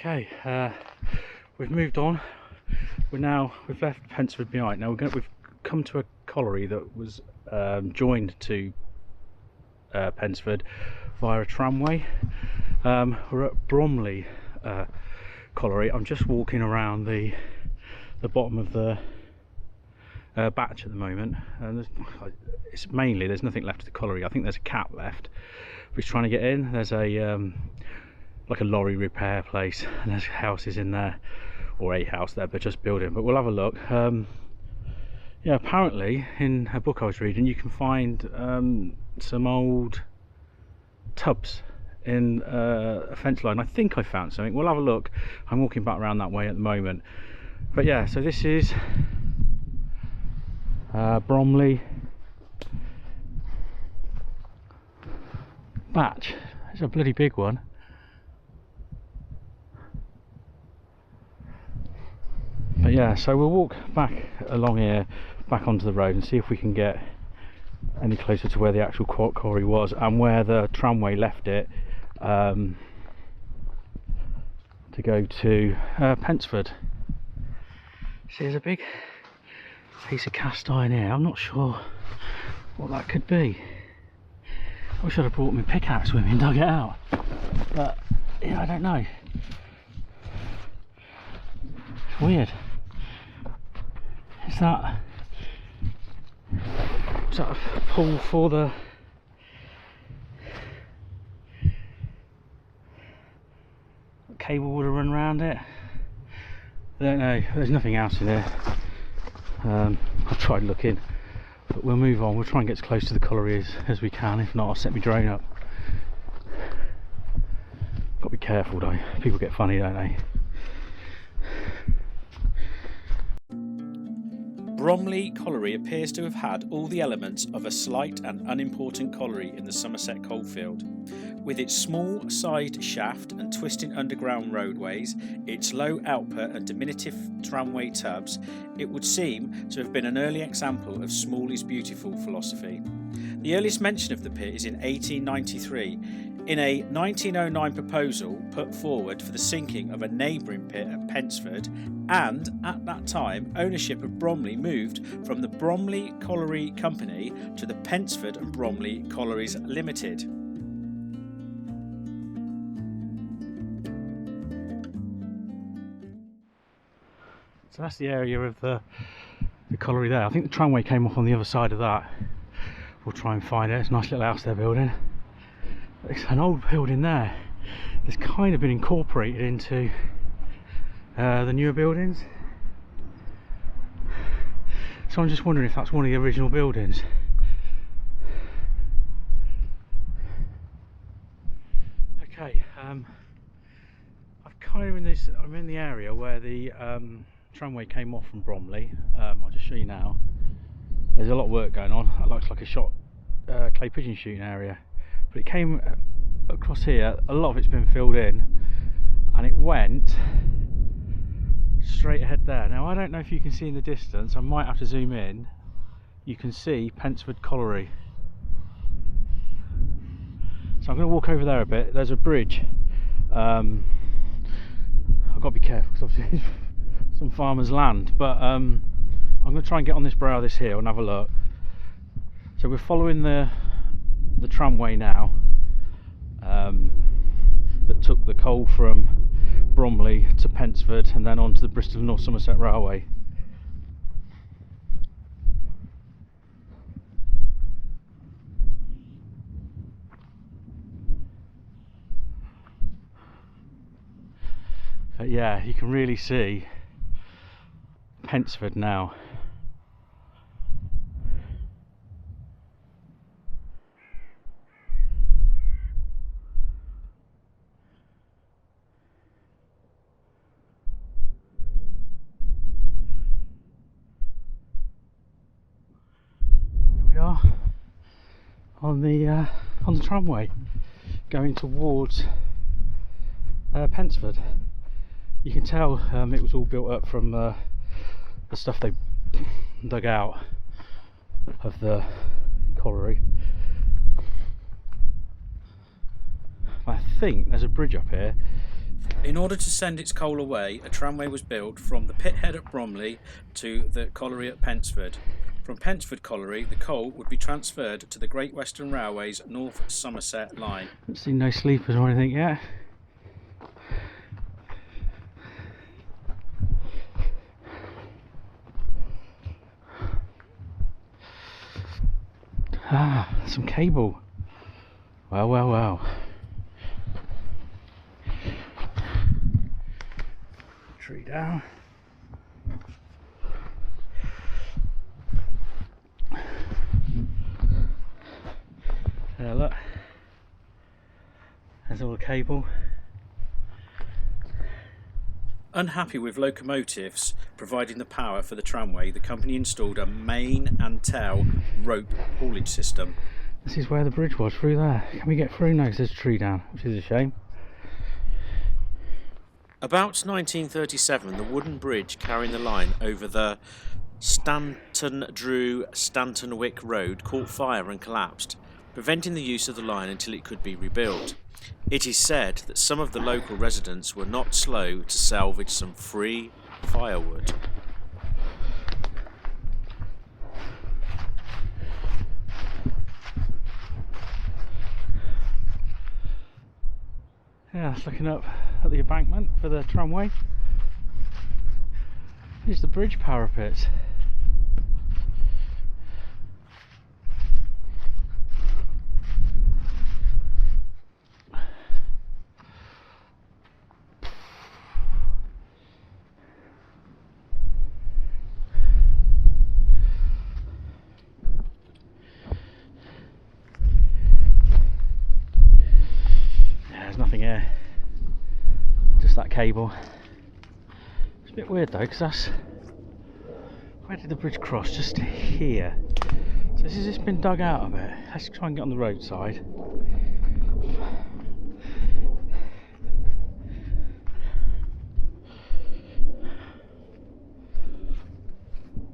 Okay, we've moved on. We've left Pensford behind. Now we've come to a colliery that was joined to Pensford via a tramway. We're at Bromley Colliery. I'm just walking around the bottom of the batch at the moment, and there's nothing left of the colliery. I think there's a cap left. We're trying to get in. There's a like a lorry repair place, and there's houses in there, or a house there, but just building. But we'll have a look. Yeah, apparently in a book I was reading, you can find some old tubs in a fence line. I think I found something. We'll have a look. I'm walking back around that way at the moment. But yeah, so this is Bromley batch. It's a bloody big one. But yeah, so we'll walk back along here, back onto the road, and see if we can get any closer to where the actual quarry was and where the tramway left it to go to Pensford. See, there's a big piece of cast iron here. I'm not sure what that could be. I wish I'd have brought my pickaxe with me and dug it out, but yeah, I don't know. It's weird. Is that a pull for the cable would have run around it? I don't know. There's nothing else in there. I've tried looking, but we'll move on. We'll try and get as close to the colliery as we can. If not, I'll set my drone up. Got to be careful though. People get funny, don't they? Bromley Colliery appears to have had all the elements of a slight and unimportant colliery in the Somerset coalfield. With its small side shaft and twisting underground roadways, its low output and diminutive tramway tubs, it would seem to have been an early example of small is beautiful philosophy. The earliest mention of the pit is in 1893, in a 1909 proposal put forward for the sinking of a neighbouring pit at Pensford, and at that time ownership of Bromley moved from the Bromley Colliery Company to the Pensford and Bromley Collieries Limited. So that's the area of the colliery there. I think the tramway came off on the other side of that. We'll try and find it. It's a nice little house they're building. It's an old building there. It's kind of been incorporated into the newer buildings. So I'm just wondering if that's one of the original buildings. Okay, I'm in the area where the tramway came off from Bromley. I'll just show you now. There's a lot of work going on. That looks like a shot clay pigeon shooting area. But it came across here, a lot of it's been filled in, and it went straight ahead there. Now I don't know if you can see in the distance, I might have to zoom in. You can see Pensford Colliery. So I'm going to walk over there a bit. There's a bridge. I've got to be careful because obviously it's some farmers' land, but I'm going to try and get on this brow of this hill and have a look. So we're following the tramway now that took the coal from Bromley to Pensford and then on to the Bristol North Somerset Railway. But yeah, you can really see Pensford now. On the tramway going towards Pensford. You can tell it was all built up from the stuff they dug out of the colliery. I think there's a bridge up here In order to send its coal away, a tramway was built from the pithead at Bromley to the colliery at Pensford. From Pensford Colliery, the coal would be transferred to the Great Western Railway's North Somerset line. Haven't seen no sleepers or anything yet. Ah, some cable. Well, well, well. Tree down. There, look. There's all the cable. Unhappy with locomotives providing the power for the tramway, the company installed a main and tail rope haulage system. This is where the bridge was, through there. Can we get through now? 'Cause there's a tree down, which is a shame. About 1937, the wooden bridge carrying the line over the Stanton-Drew-Stantonwick Road caught fire and collapsed, preventing the use of the line until it could be rebuilt. It is said that some of the local residents were not slow to salvage some free firewood. Yeah, it's looking up at the embankment for the tramway. Here's the bridge parapets. There's nothing here, just that cable. It's a bit weird though, because that's, where did the bridge cross? Just here. So this has just been dug out a bit. Let's try and get on the roadside.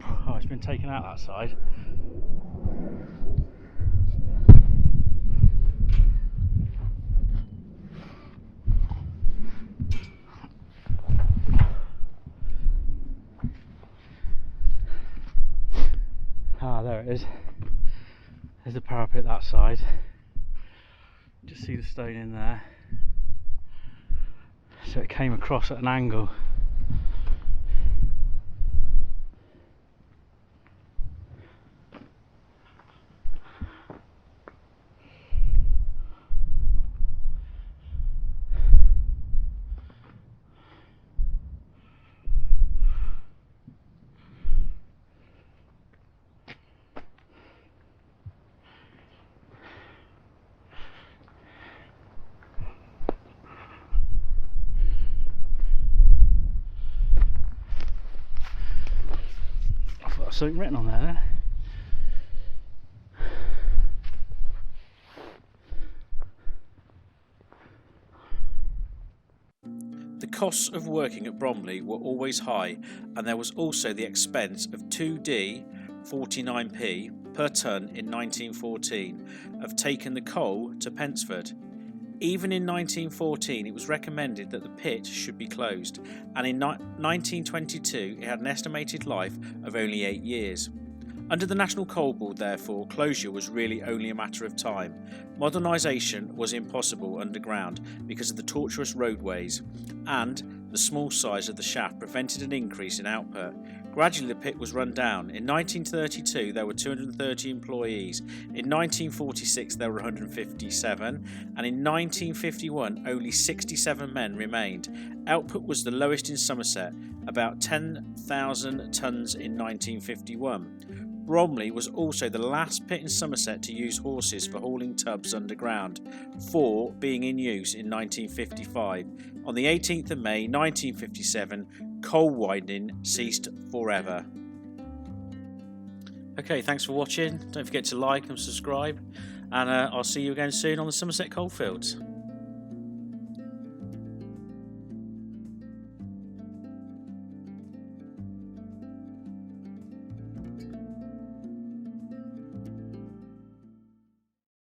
Oh, it's been taken out that side. Ah, there it is. There's the parapet that side. Just see the stone in there. So it came across at an angle. Something written on there. The costs of working at Bromley were always high, and there was also the expense of 2d 49p per tonne in 1914 of taking the coal to Pensford. Even in 1914 it was recommended that the pit should be closed, and in 1922 it had an estimated life of only 8 years. Under the National Coal Board, therefore, closure was really only a matter of time. Modernisation was impossible underground because of the tortuous roadways, and the small size of the shaft prevented an increase in output. Gradually the pit was run down. In 1932 there were 230 employees, in 1946 there were 157, and in 1951 only 67 men remained. Output was the lowest in Somerset, about 10,000 tonnes in 1951. Bromley was also the last pit in Somerset to use horses for hauling tubs underground, 4 being in use in 1955. On the 18th of May 1957, coal widening ceased forever. Okay, thanks for watching. Don't forget to like and subscribe, and I'll see you again soon on the Somerset coalfields.